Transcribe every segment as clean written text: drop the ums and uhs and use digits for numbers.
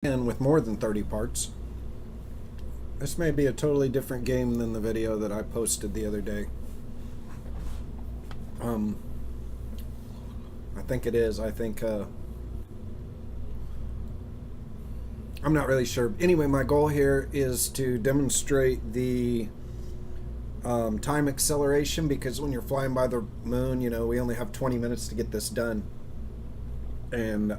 And with more than 30 parts. This may be a totally different game than the video that I posted the other day. I think it is. I think, I'm not really sure. Anyway, my goal here is to demonstrate the time acceleration, because when you're flying by the moon, you know, we only have 20 minutes to get this done. And,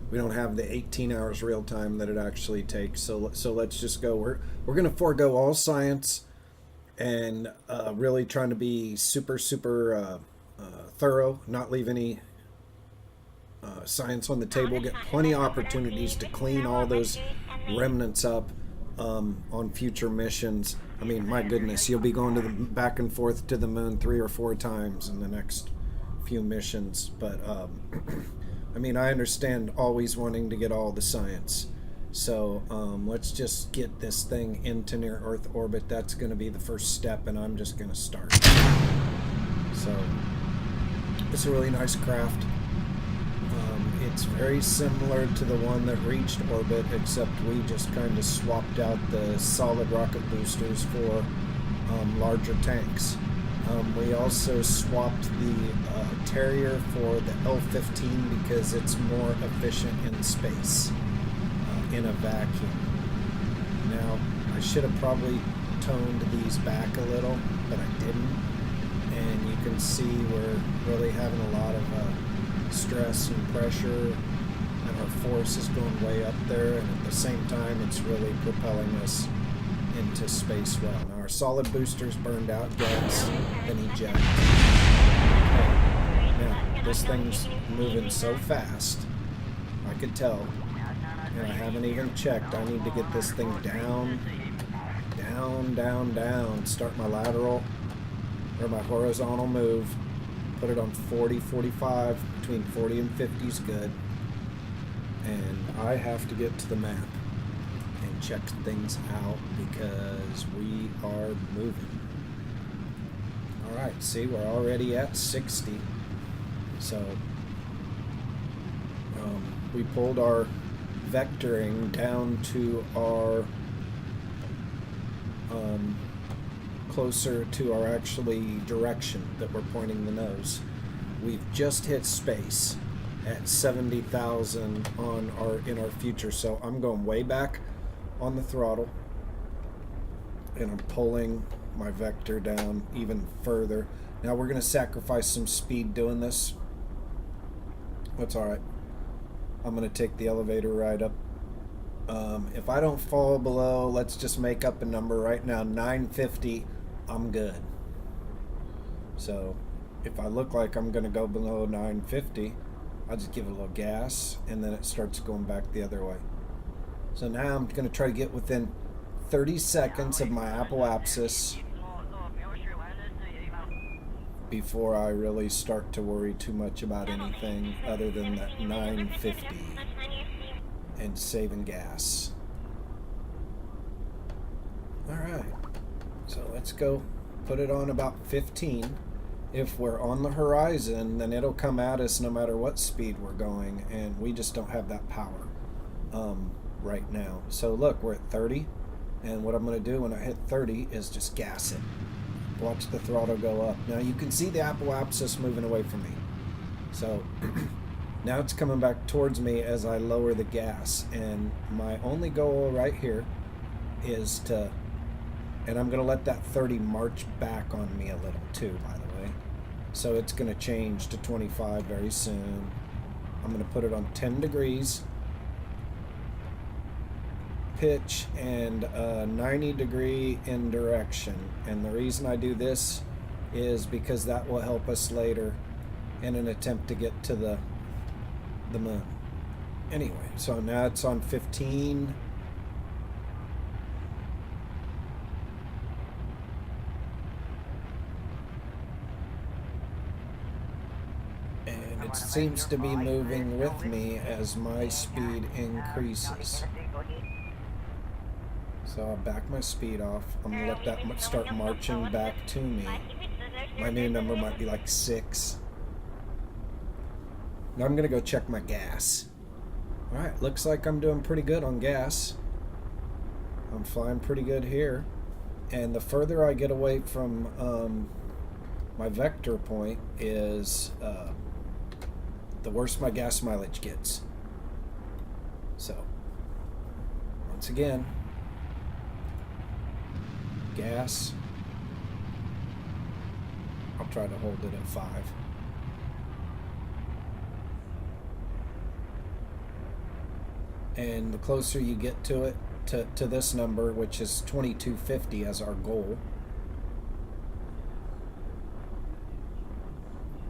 we don't have the 18 hours real time that it actually takes. So let's just go. We're going to forego all science and really trying to be super thorough, not leave any science on the table. Get plenty of opportunities to clean all those remnants up on future missions. I mean, my goodness, you'll be going to the back and forth to the moon 3 or 4 times in the next few missions, but I mean, I understand always wanting to get all the science. So let's just get this thing into near Earth orbit. That's going to be the first step, and I'm just going to start. So it's a really nice craft. It's very similar to the one that reached orbit, except we just kind of swapped out the solid rocket boosters for larger tanks. We also swapped the Terrier for the L-15 because it's more efficient in space, in a vacuum. Now, I should have probably toned these back a little, but I didn't. And you can see we're really having a lot of stress and pressure, and our force is going way up there, and at the same time, it's really propelling us into space well. Now our solid boosters burned out, gas, then eject. Now this thing's moving so fast, I could tell, and I haven't even checked. I need to get this thing down, start my lateral or my horizontal move, put it on 40, 45, between 40 and 50 is good, and I have to get to the map and check things out because we are moving. Alright, see, we're already at 60. So we pulled our vectoring down to our closer to our actually direction that we're pointing the nose. We've just hit space at 70,000 in our future, so I'm going way back on the throttle, and I'm pulling my vector down even further. Now we're going to sacrifice some speed doing this. That's alright. I'm going to take the elevator ride up. If I don't fall below, let's just make up a number right now, 950, I'm good. So if I look like I'm going to go below 950, I'll just give it a little gas, and then it starts going back the other way. So now I'm going to try to get within 30 seconds of my apoapsis before I really start to worry too much about anything other than that 950 and saving gas. Alright, so let's go put it on about 15. If we're on the horizon, then it'll come at us no matter what speed we're going, and we just don't have that power right now. So look, we're at 30, and what I'm going to do when I hit 30 is just gas it. Watch the throttle go up. Now you can see the apoapsis moving away from me. So now it's coming back towards me as I lower the gas, and my only goal right here is to, and I'm going to let that 30 march back on me a little too, by the way. So it's going to change to 25 very soon. I'm going to put it on 10 degrees pitch and 90 degree in direction, and the reason I do this is because that will help us later in an attempt to get to the moon. Anyway, so now it's on 15. And it seems to be moving with me as my speed increases. So I'll back my speed off. I'm going to let that start marching back to me. My new number might be like 6. Now I'm going to go check my gas. Alright, looks like I'm doing pretty good on gas. I'm flying pretty good here. And the further I get away from my vector point is the worse my gas mileage gets. So, once again, gas. I'll try to hold it at 5. And the closer you get to it, to this number, which is 2250 as our goal,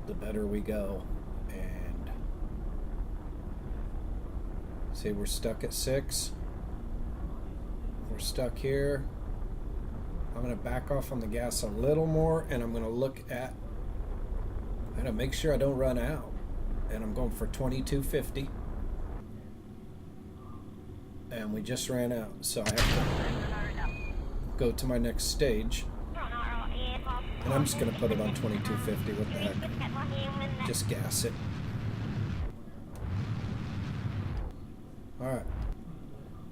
the better we go. And see, we're stuck at 6. We're stuck here. I'm going to back off on the gas a little more, and I'm going to look at, I'm going to make sure I don't run out. And I'm going for 2250. And we just ran out, so I have to go to my next stage. And I'm just going to put it on 2250. What the heck? Just gas it. Alright.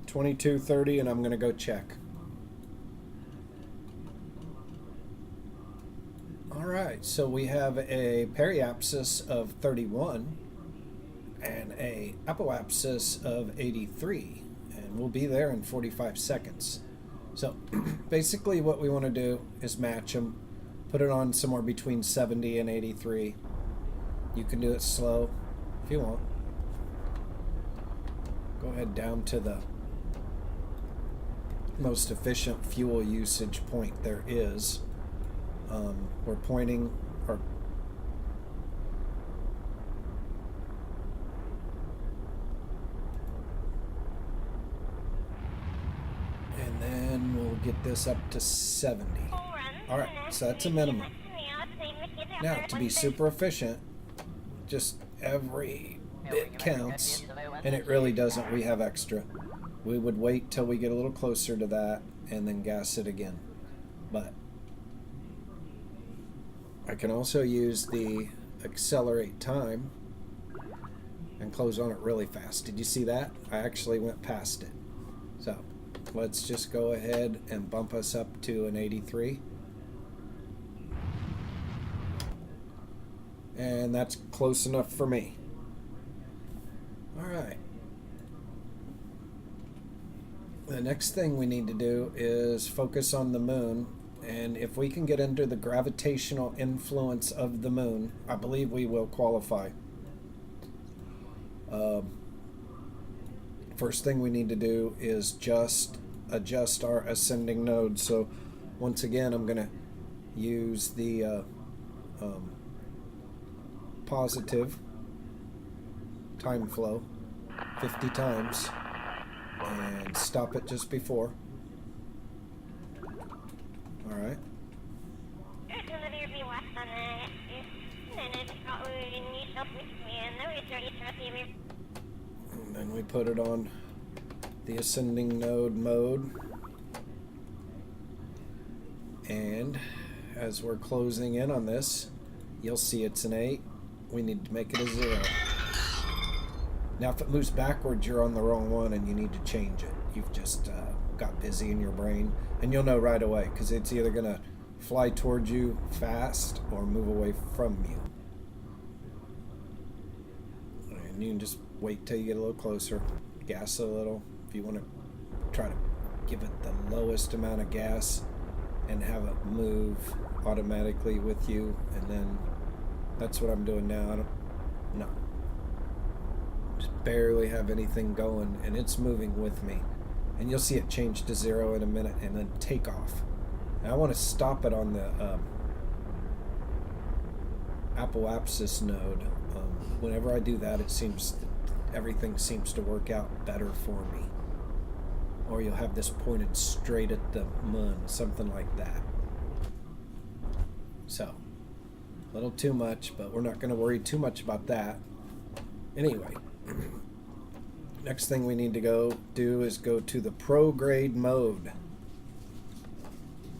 2230, and I'm going to go check. Alright, so we have a periapsis of 31 and a apoapsis of 83. And we'll be there in 45 seconds. So basically what we want to do is match them, put it on somewhere between 70 and 83. You can do it slow if you want. Go ahead down to the most efficient fuel usage point there is. We're pointing our get this up to 70. Alright, so that's a minimum. Now, to be super efficient, just every bit counts, and it really doesn't. We have extra. We would wait till we get a little closer to that and then gas it again. But I can also use the accelerate time and close on it really fast. Did you see that? I actually went past it. So let's just go ahead and bump us up to an 83. And that's close enough for me. Alright. The next thing we need to do is focus on the moon. And if we can get under the gravitational influence of the moon, I believe we will qualify. First thing we need to do is just adjust our ascending node. So once again, I'm going to use the positive time flow 50 times and stop it just before. Alright. And then we put it on the ascending node mode, and as we're closing in on this, you'll see it's an 8. We need to make it a 0. Now if it moves backwards, you're on the wrong one and you need to change it. You've just got busy in your brain, and you'll know right away, because it's either going to fly towards you fast or move away from you. And you can just wait till you get a little closer, gas a little. If you want to try to give it the lowest amount of gas and have it move automatically with you, and then that's what I'm doing now. I don't no, just barely have anything going, and it's moving with me, and you'll see it change to 0 in a minute and then take off. And I want to stop it on the apoapsis node. Whenever I do that, it seems everything seems to work out better for me. Or you'll have this pointed straight at the moon, something like that. So, a little too much, but we're not going to worry too much about that. Anyway, next thing we need to do is go to the prograde mode.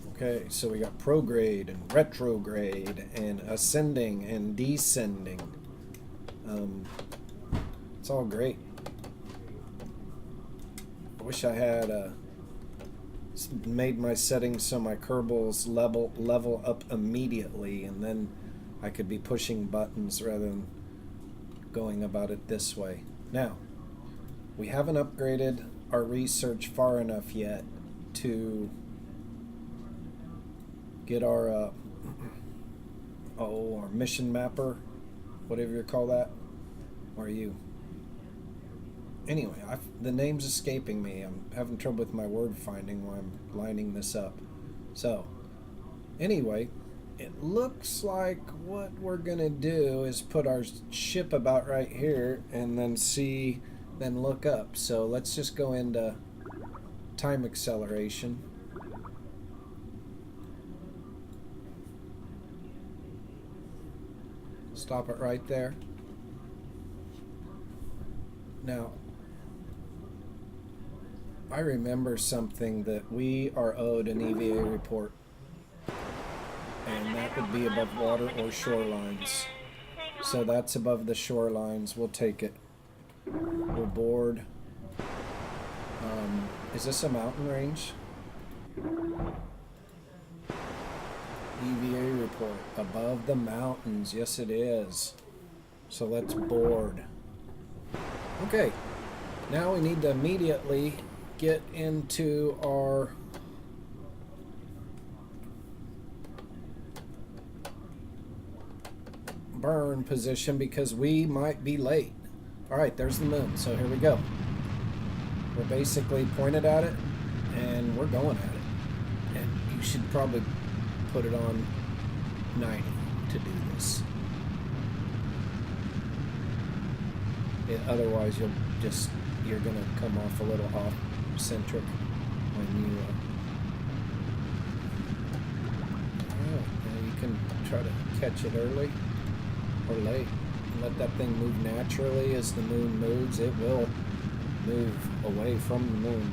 Okay, so we got prograde and retrograde and ascending and descending. It's all great. wish I had made my settings so my Kerbals level up immediately, and then I could be pushing buttons rather than going about it this way. Now, we haven't upgraded our research far enough yet to get our our mission mapper, whatever you call that. Or you. Anyway, the name's escaping me. I'm having trouble with my word finding while I'm lining this up. So, anyway, it looks like what we're gonna do is put our ship about right here and then look up. So let's just go into time acceleration. Stop it right there. Now, I remember something that we are owed an EVA report, and that would be above water or shorelines. So that's above the shorelines. We'll take it. We're bored. Is this a mountain range? EVA report. Above the mountains. Yes, it is. So let's board. Okay. Now we need to immediately get into our burn position because we might be late. Alright, there's the moon. So here we go. We're basically pointed at it and we're going at it. And you should probably put it on 90 to do this. Otherwise you're going to come off a little off-centric when you now you can try to catch it early or late and let that thing move naturally. As the moon moves, it will move away from the moon.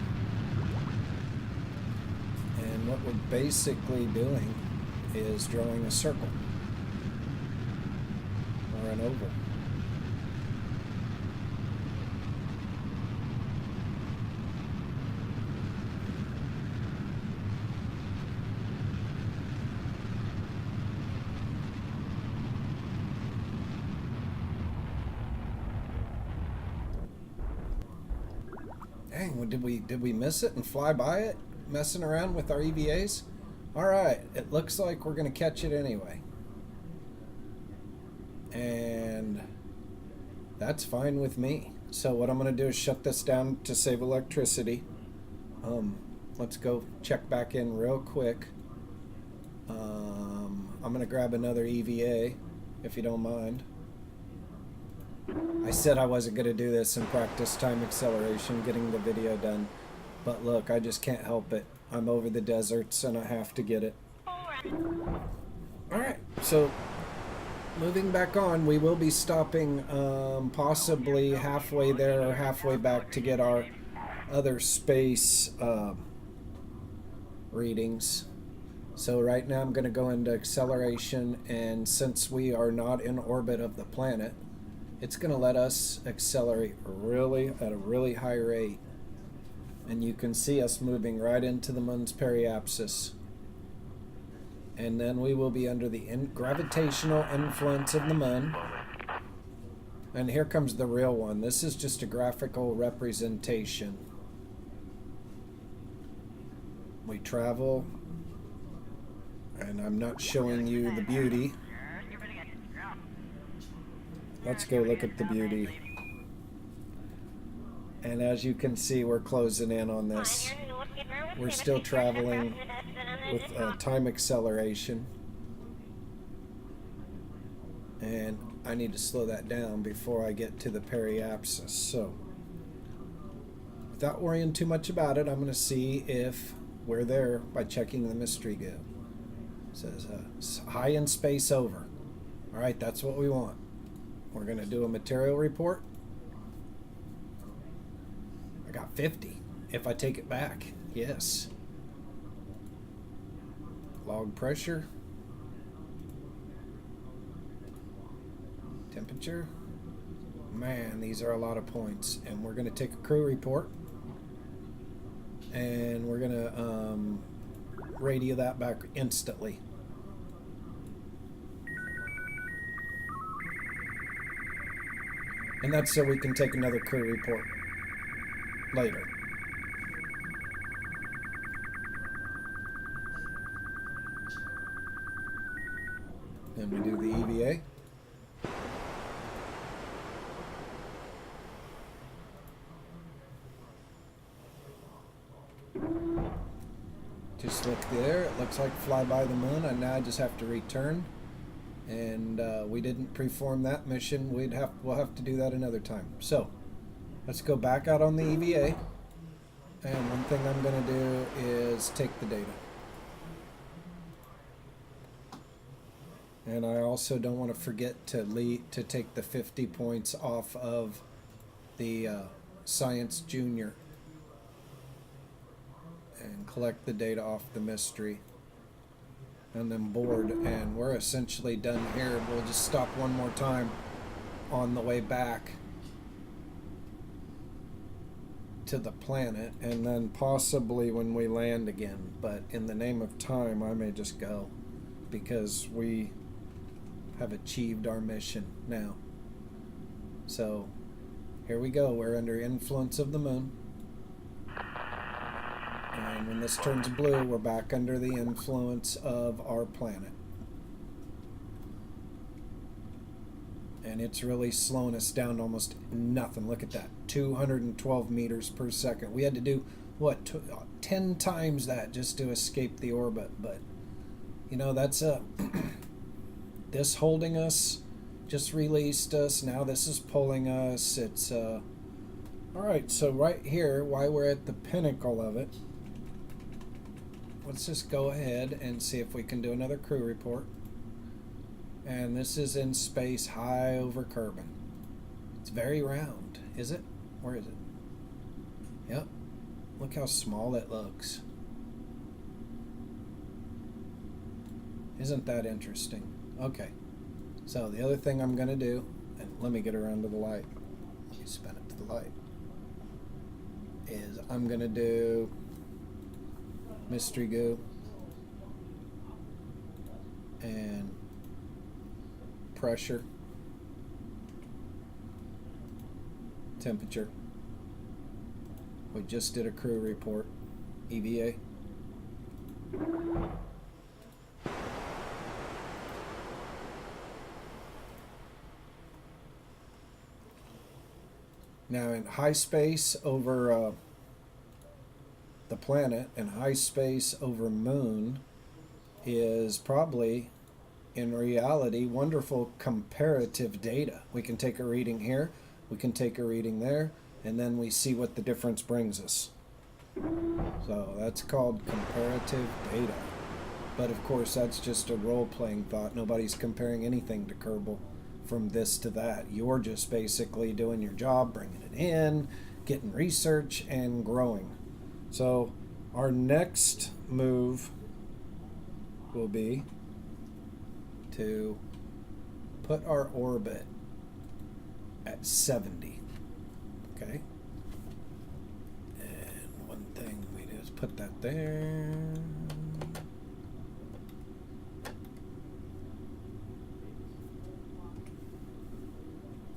And what we're basically doing is drawing a circle or an oval. Dang, did we miss it and fly by it, messing around with our EVAs? Alright, it looks like we're going to catch it anyway. And that's fine with me. So what I'm going to do is shut this down to save electricity. Let's go check back in real quick. I'm going to grab another EVA, if you don't mind. I said I wasn't going to do this and practice time acceleration, getting the video done. But look, I just can't help it. I'm over the deserts and I have to get it. Alright, so moving back on, we will be stopping possibly halfway there or halfway back to get our other space readings. So right now I'm going to go into acceleration, and since we are not in orbit of the planet, it's going to let us accelerate at a really high rate. And you can see us moving right into the moon's periapsis. And then we will be under the gravitational influence of the moon. And here comes the real one. This is just a graphical representation. We travel, and I'm not showing you the beauty. Let's go look at the beauty. And as you can see, we're closing in on this. We're still traveling with time acceleration. And I need to slow that down before I get to the periapsis. So, without worrying too much about it, I'm going to see if we're there by checking the mystery go. It says high in space over. Alright, that's what we want. We're going to do a material report. I got 50 if I take it back. Yes. Log pressure. Temperature. Man, these are a lot of points. And we're going to take a crew report. and we're gonna radio that back instantly. And that's so we can take another crew report later. Then we do the EVA. Just look there, it looks like fly by the moon, and now I just have to return. And we didn't preform that mission. We'll have to do that another time. So let's go back out on the EVA, and one thing I'm going to do is take the data. And I also don't want to forget to take the 50 points off of the Science Junior and collect the data off the mystery. And then board, and we're essentially done here. We'll just stop one more time on the way back to the planet, and then possibly when we land again. But in the name of time, I may just go, because we have achieved our mission now. So here we go. We're under influence of the moon. And when this turns blue, we're back under the influence of our planet. And it's really slowing us down to almost nothing. Look at that, 212 meters per second. We had to do, what, 10 times that just to escape the orbit. But, you know, that's this holding us just released us. Now this is pulling us. It's, all right, so right here, while we're at the pinnacle of it, let's just go ahead and see if we can do another crew report. And this is in space high over Kerbin. It's very round. Is it? Where is it? Yep. Look how small it looks. Isn't that interesting? Okay. So the other thing I'm going to do, and let me get around to the light. Let me spin it to the light. Is I'm going to do mystery goo and pressure, temperature. We just did a crew report, EVA. Now in high space over the planet and high space over moon is probably in reality wonderful comparative data. We can take a reading here, we can take a reading there, and then we see what the difference brings us. So that's called comparative data. But of course that's just a role-playing thought. Nobody's comparing anything to Kerbal from this to that. You're just basically doing your job, bringing it in, getting research and growing. So our next move will be to put our orbit at 70. Okay? And one thing we do is put that there.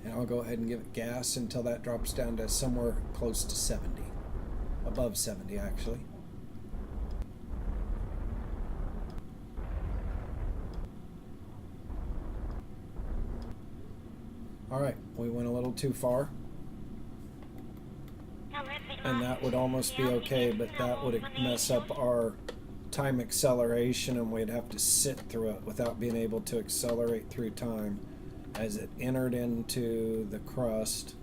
And I'll go ahead and give it gas until that drops down to somewhere close to 70. Above 70, actually. Alright, we went a little too far. And that would almost be okay, but that would mess up our time acceleration, and we'd have to sit through it without being able to accelerate through time as it entered into the crust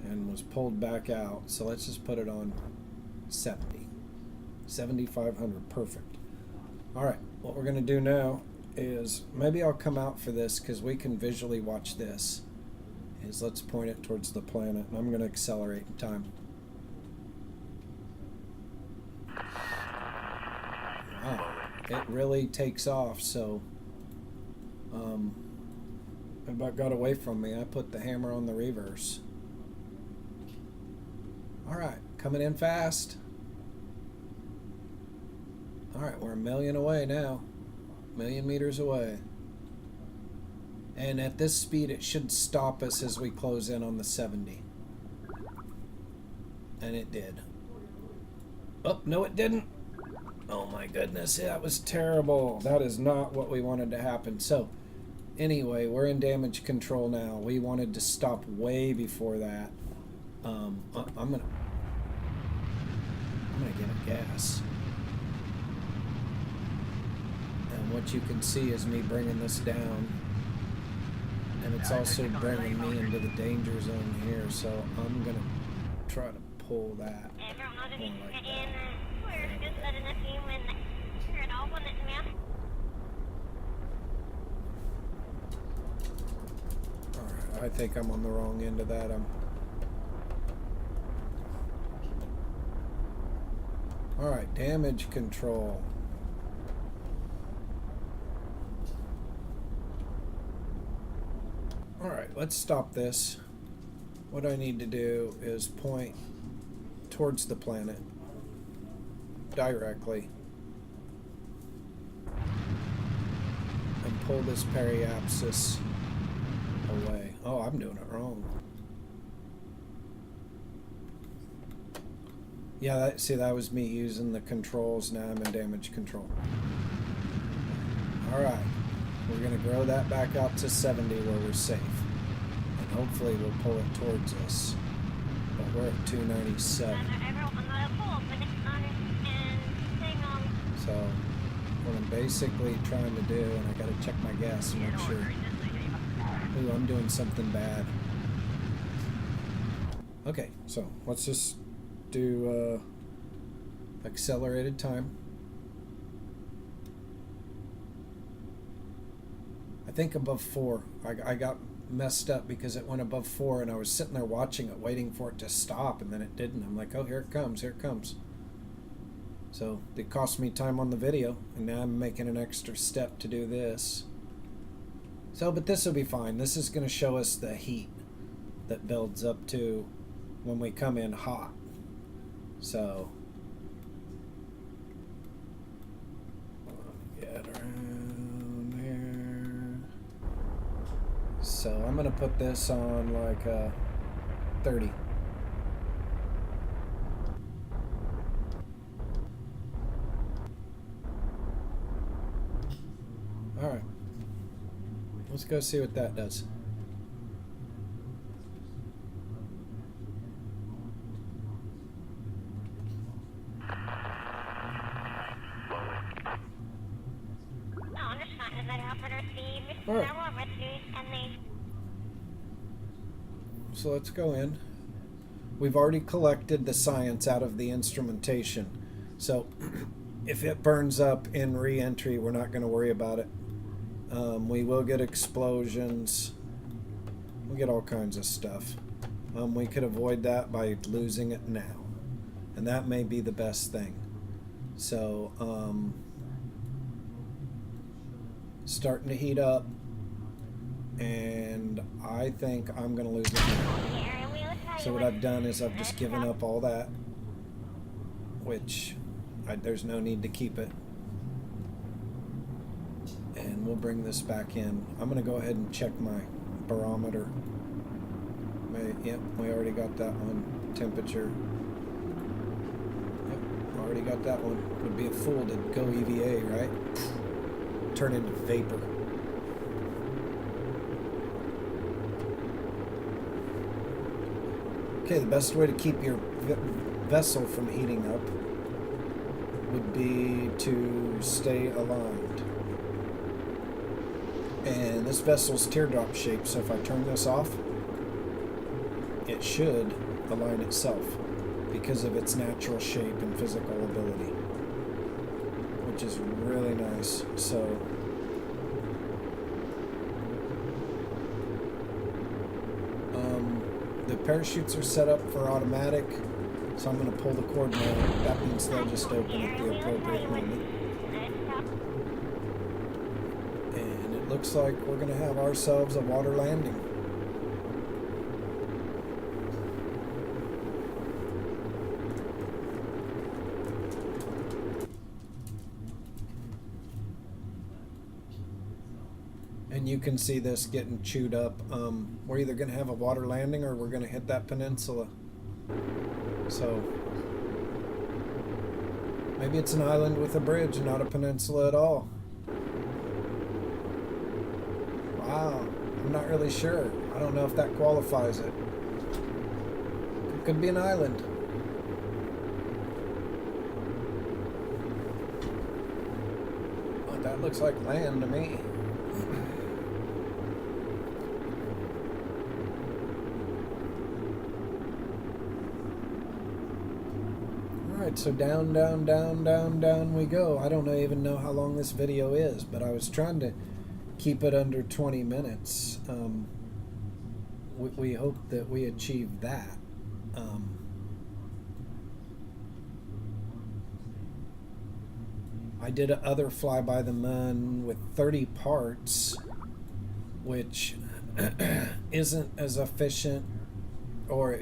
and was pulled back out. So let's just put it on 70. 7,500, perfect. Alright, what we're going to do now is, maybe I'll come out for this because we can visually watch this, is let's point it towards the planet, and I'm going to accelerate in time. Wow, it really takes off, so it about got away from me. I put the hammer on the reverse. Alright, coming in fast. Alright, we're 1,000,000 away now. 1,000,000 meters away. And at this speed, it should stop us as we close in on the 70. And it did. Oh, no it didn't. Oh my goodness, that was terrible. That is not what we wanted to happen. So, anyway, we're in damage control now. We wanted to stop way before that. I'm gonna get a gas. And what you can see is me bringing this down. And it's also bringing me into the danger zone here, so I'm gonna try to pull that. Like that. Alright, I think I'm on the wrong end of that. Alright, damage control. Alright, let's stop this. What I need to do is point towards the planet directly and pull this periapsis away. Oh, I'm doing it wrong. Yeah, see, that was me using the controls. Now I'm in damage control. Alright, we're going to grow that back out to 70 where we're safe. And hopefully we'll pull it towards us. But we're at 297. So, what I'm basically trying to do, and I got to check my gas to make sure. Ooh, I'm doing something bad. Okay, so let's just do accelerated time. I think above 4. I got messed up because it went above 4 and I was sitting there watching it, waiting for it to stop, and then it didn't. I'm like, oh, here it comes, here it comes. So it cost me time on the video, and now I'm making an extra step to do this. So, but this will be fine. This is going to show us the heat that builds up to when we come in hot. So, get around here. So I'm going to put this on like 30. Alright. Let's go see what that does. Alright. So let's go in. We've already collected the science out of the instrumentation. So if it burns up in re-entry, we're not going to worry about it. We will get explosions. We'll get all kinds of stuff. We could avoid that by losing it now. And that may be the best thing. So, starting to heat up. And I think I'm going to lose it now. So what I've done is I've just given up all that. Which, there's no need to keep it. And we'll bring this back in. I'm going to go ahead and check my barometer. Yep, we already got that one. Temperature. Yep, already got that one. Would be a fool to go EVA, right? Turn into vapor. Okay, the best way to keep your vessel from heating up would be to stay aligned. And this vessel's teardrop shaped, so if I turn this off, it should align itself because of its natural shape and physical ability, which is really nice. So the parachutes are set up for automatic, so I'm going to pull the cord now. That means they'll just open at the appropriate moment. Looks like we're going to have ourselves a water landing. And you can see this getting chewed up. We're either going to have a water landing or we're going to hit that peninsula. So maybe it's an island with a bridge and not a peninsula at all. Wow, I'm not really sure. I don't know if that qualifies it. It could be an island. Oh, that looks like land to me. Alright, so down, down, down, down, down we go. I don't even know how long this video is, but I was trying to keep it under 20 minutes. We hope that we achieve that. I did a other fly by the moon with 30 parts, which isn't as efficient, or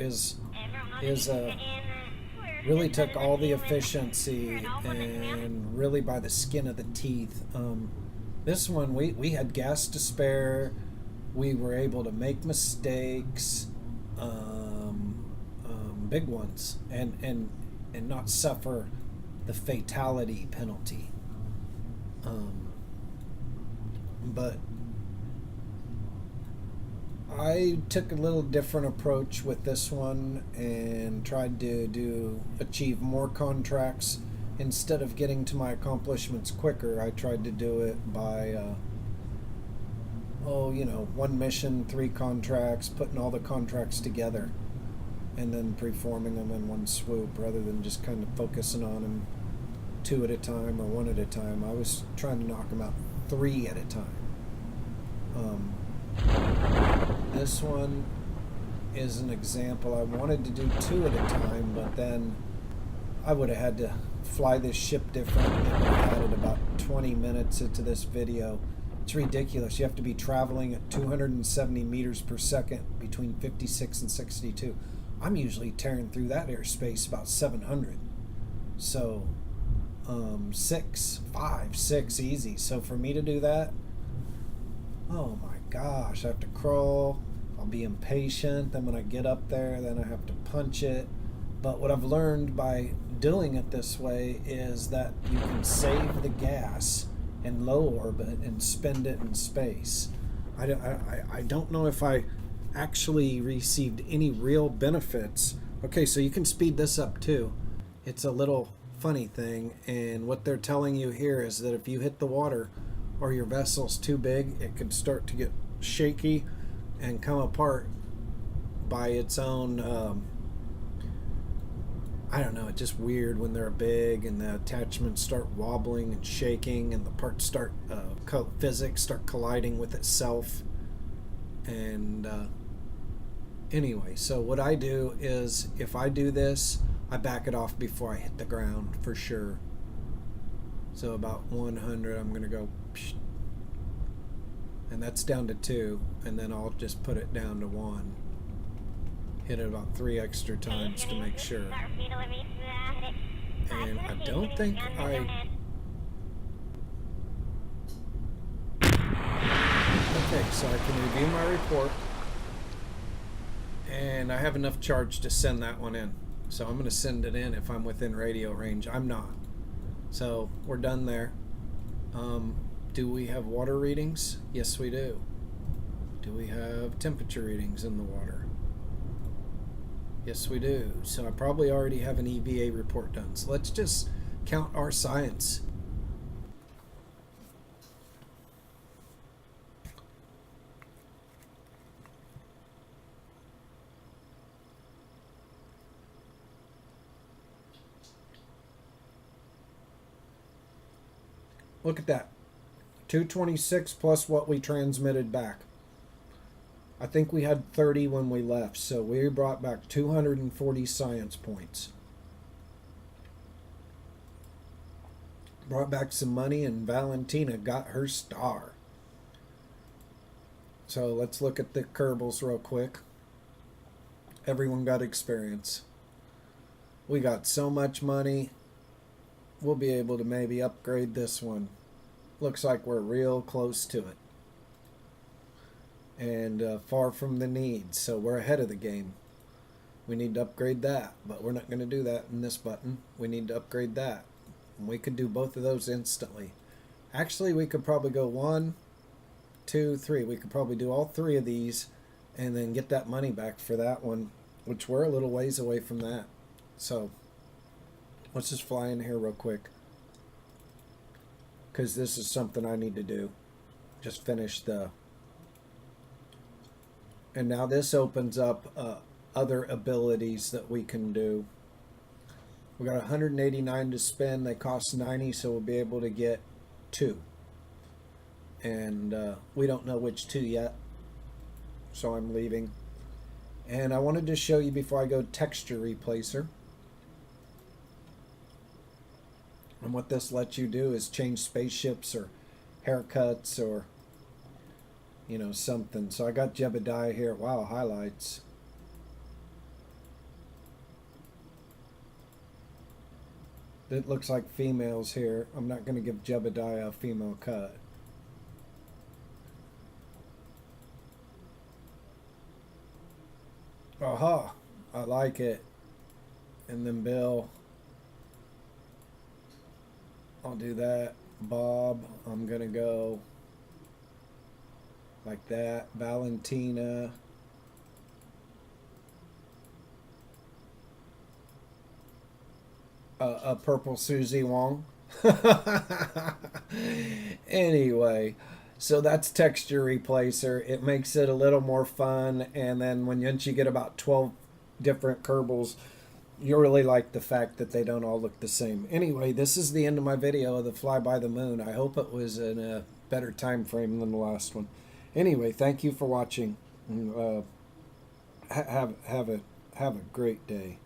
really took all the efficiency and really by the skin of the teeth. This one, we had gas to spare. We were able to make mistakes, big ones, and not suffer the fatality penalty. But I took a little different approach with this one and tried to achieve more contracts. Instead of getting to my accomplishments quicker, I tried to do it by, one mission, 3 contracts, putting all the contracts together, and then performing them in one swoop rather than just kind of focusing on them 2 at a time or 1 at a time. I was trying to knock them out 3 at a time. This one is an example. I wanted to do 2 at a time, but then I would have had to fly this ship different. It would have added about 20 minutes into this video. It's ridiculous. You have to be traveling at 270 meters per second between 56 and 62. I'm usually tearing through that airspace about 700. So 6 easy. So for me to do that, oh my gosh, I have to crawl. I'll be impatient. Then when I get up there, then I have to punch it. But what I've learned by doing it this way is that you can save the gas in low orbit and spend it in space. I don't know if I actually received any real benefits. Okay, so you can speed this up too. It's a little funny thing, and what they're telling you here is that if you hit the water or your vessel's too big, it could start to get shaky and come apart by its own I don't know, it's just weird when they're big and the attachments start wobbling and shaking and the parts start physics start colliding with itself. And anyway, so what I do is, if I do this, I back it off before I hit the ground for sure. So about 100, I'm gonna go psh, and that's down to 2, and then I'll just put it down to 1. Hit it about 3 extra times to make sure. And I don't think Okay, so I can review my report, and I have enough charge to send that one in. So I'm going to send it in if I'm within radio range. I'm not. So we're done there. Do we have water readings? Yes, we do. Do we have temperature readings in the water? Yes, we do. So I probably already have an EVA report done. So let's just count our science. Look at that. 226 plus what we transmitted back. I think we had 30 when we left, so we brought back 240 science points. Brought back some money, and Valentina got her star. So let's look at the Kerbals real quick. Everyone got experience. We got so much money, we'll be able to maybe upgrade this one. Looks like we're real close to it. and far from the needs. So we're ahead of the game. We need to upgrade that, but we're not going to do that in this button. We need to upgrade that. And we could do both of those instantly. Actually, we could probably go 1, 2, 3. We could probably do all 3 of these and then get that money back for that one, which we're a little ways away from that. So let's just fly in here real quick, because this is something I need to do. Just finish the... And now this opens up other abilities that we can do. We got 189 to spend. They cost 90, so we'll be able to get 2. And we don't know which 2 yet, so I'm leaving. And I wanted to show you before I go texture replacer. And what this lets you do is change spaceships or haircuts or, you know, something. So I got Jebediah here. Wow, highlights. It looks like females here. I'm not going to give Jebediah a female cut. Aha, I like it. And then Bill, I'll do that. Bob, I'm going to go like that. Valentina. A purple Susie Wong. Anyway, so that's texture replacer. It makes it a little more fun, and then once you get about 12 different Kerbals, you really like the fact that they don't all look the same. Anyway, this is the end of my video of the Fly by the Moon. I hope it was in a better time frame than the last one. Anyway, thank you for watching. Have a great day.